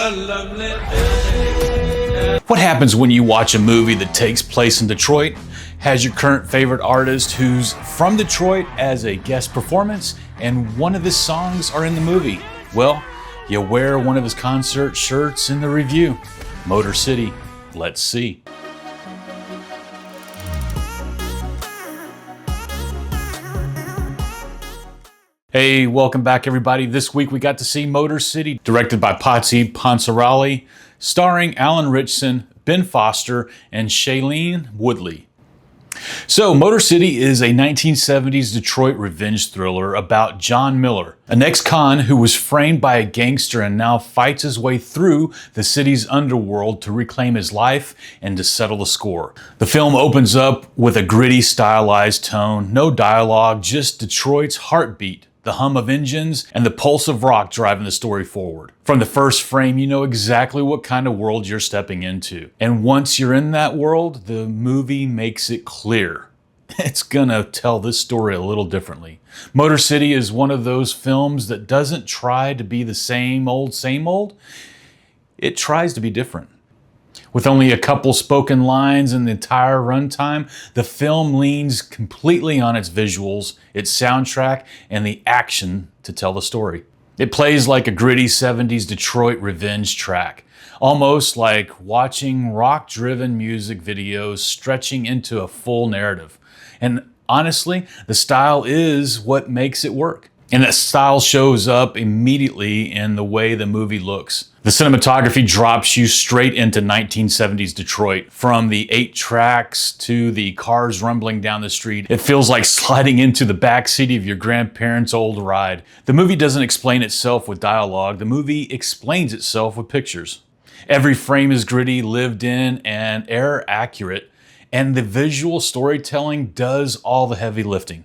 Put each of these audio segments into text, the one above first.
a lovely day. What happens when you watch a movie that takes place in Detroit, has your current favorite artist who's from Detroit as a guest performance, and one of his songs are in the movie? Well, you wear one of his concert shirts in the review. Motor City, let's see. Hey, welcome back everybody. This week we got to see Motor City, directed by Patsy Ponsarali, starring Alan Ritchson, Ben Foster, and Shailene Woodley. So, Motor City is a 1970s Detroit revenge thriller about John Miller, an ex-con who was framed by a gangster and now fights his way through the city's underworld to reclaim his life and to settle the score. The film opens up with a gritty, stylized tone, no dialogue, just Detroit's heartbeat, the hum of engines, and the pulse of rock driving the story forward. From the first frame, you know exactly what kind of world you're stepping into. And once you're in that world, the movie makes it clear. It's gonna tell this story a little differently. Motor City is one of those films that doesn't try to be the same old. It tries to be different. With only a couple spoken lines in the entire runtime, the film leans completely on its visuals, its soundtrack, and the action to tell the story. It plays like a gritty 70s Detroit revenge track, almost like watching rock-driven music videos stretching into a full narrative. And honestly, the style is what makes it work. And that style shows up immediately in the way the movie looks. The cinematography drops you straight into 1970s Detroit. From the 8 tracks to the cars rumbling down the street, it feels like sliding into the backseat of your grandparents' old ride. The movie doesn't explain itself with dialogue. The movie explains itself with pictures. Every frame is gritty, lived in, and error accurate, and the visual storytelling does all the heavy lifting.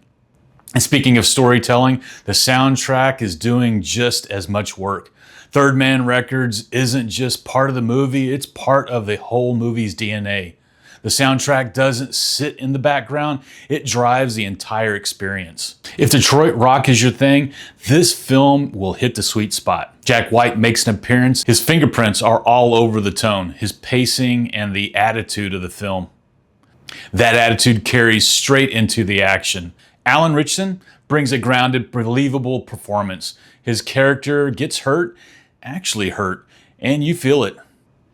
And speaking of storytelling, the soundtrack is doing just as much work. Third Man Records isn't just part of the movie, it's part of the whole movie's DNA. The soundtrack doesn't sit in the background, it drives the entire experience. If Detroit rock is your thing, this film will hit the sweet spot. Jack White makes an appearance. His fingerprints are all over the tone, his pacing, and the attitude of the film. That attitude carries straight into the action. Alan Ritchson brings a grounded, believable performance. His character gets hurt, actually hurt, and you feel it.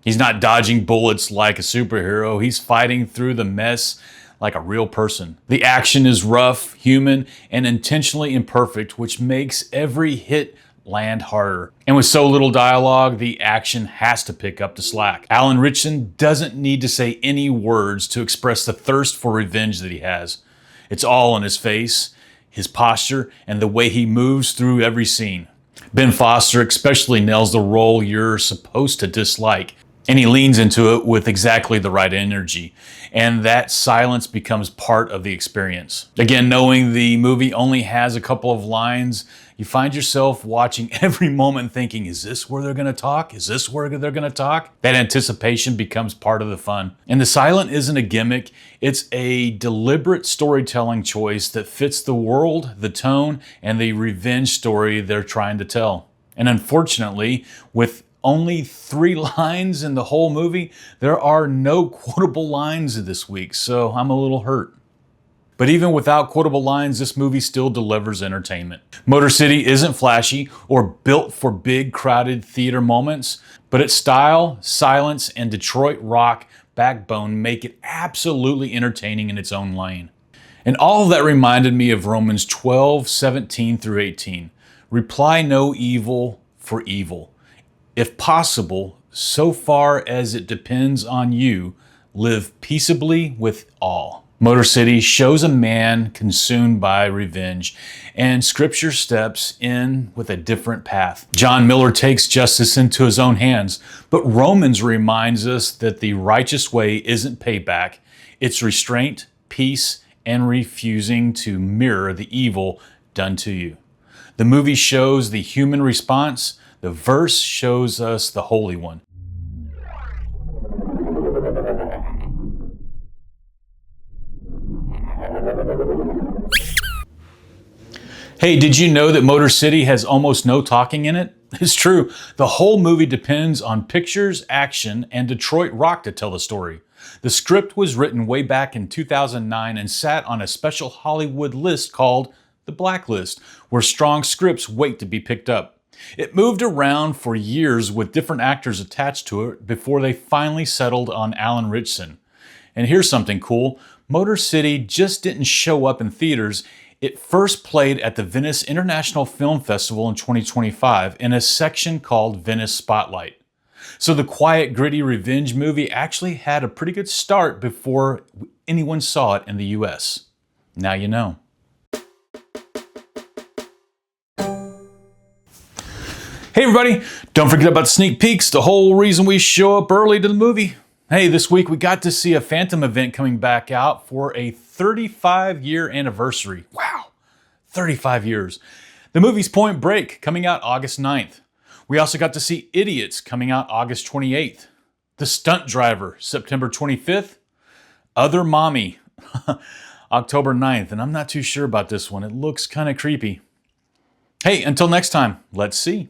He's not dodging bullets like a superhero. He's fighting through the mess like a real person. The action is rough, human, and intentionally imperfect, which makes every hit land harder. And with so little dialogue, the action has to pick up the slack. Alan Ritchson doesn't need to say any words to express the thirst for revenge that he has. It's all in his face, his posture, and the way he moves through every scene. Ben Foster especially nails the role you're supposed to dislike, and he leans into it with exactly the right energy. And that silence becomes part of the experience. Again, knowing the movie only has a couple of lines, you find yourself watching every moment thinking, is this where they're gonna talk? Is this where they're gonna talk? That anticipation becomes part of the fun. And the silent isn't a gimmick, it's a deliberate storytelling choice that fits the world, the tone, and the revenge story they're trying to tell. And unfortunately, with only 3 lines in the whole movie, there are no quotable lines this week, so I'm a little hurt. But even without quotable lines, this movie still delivers entertainment. Motor City isn't flashy or built for big, crowded theater moments, but its style, silence, and Detroit rock backbone make it absolutely entertaining in its own lane. And all of that reminded me of Romans 12:17 through 18. Reply no evil for evil. If possible, so far as it depends on you, live peaceably with all. Motor City shows a man consumed by revenge, and Scripture steps in with a different path. John Miller takes justice into his own hands, but Romans reminds us that the righteous way isn't payback, it's restraint, peace, and refusing to mirror the evil done to you. The movie shows the human response, the verse shows us the Holy One. Hey, did you know that Motor City has almost no talking in it? It's true. The whole movie depends on pictures, action, and Detroit rock to tell the story. The script was written way back in 2009 and sat on a special Hollywood list called the Blacklist, where strong scripts wait to be picked up. It moved around for years with different actors attached to it before they finally settled on Alan Ritchson. And here's something cool. Motor City just didn't show up in theaters. It first played at the Venice International Film Festival in 2025 in a section called Venice Spotlight. So the quiet, gritty revenge movie actually had a pretty good start before anyone saw it in the US. Now you know. Hey everybody, don't forget about sneak peeks, the whole reason we show up early to the movie. Hey, this week we got to see a Phantom event coming back out for a 35-year anniversary. Wow, 35 years. The movie's Point Break, coming out August 9th. We also got to see Idiots, coming out August 28th. The Stunt Driver, September 25th. Other Mommy, October 9th. And I'm not too sure about this one. It looks kind of creepy. Hey, until next time, let's see.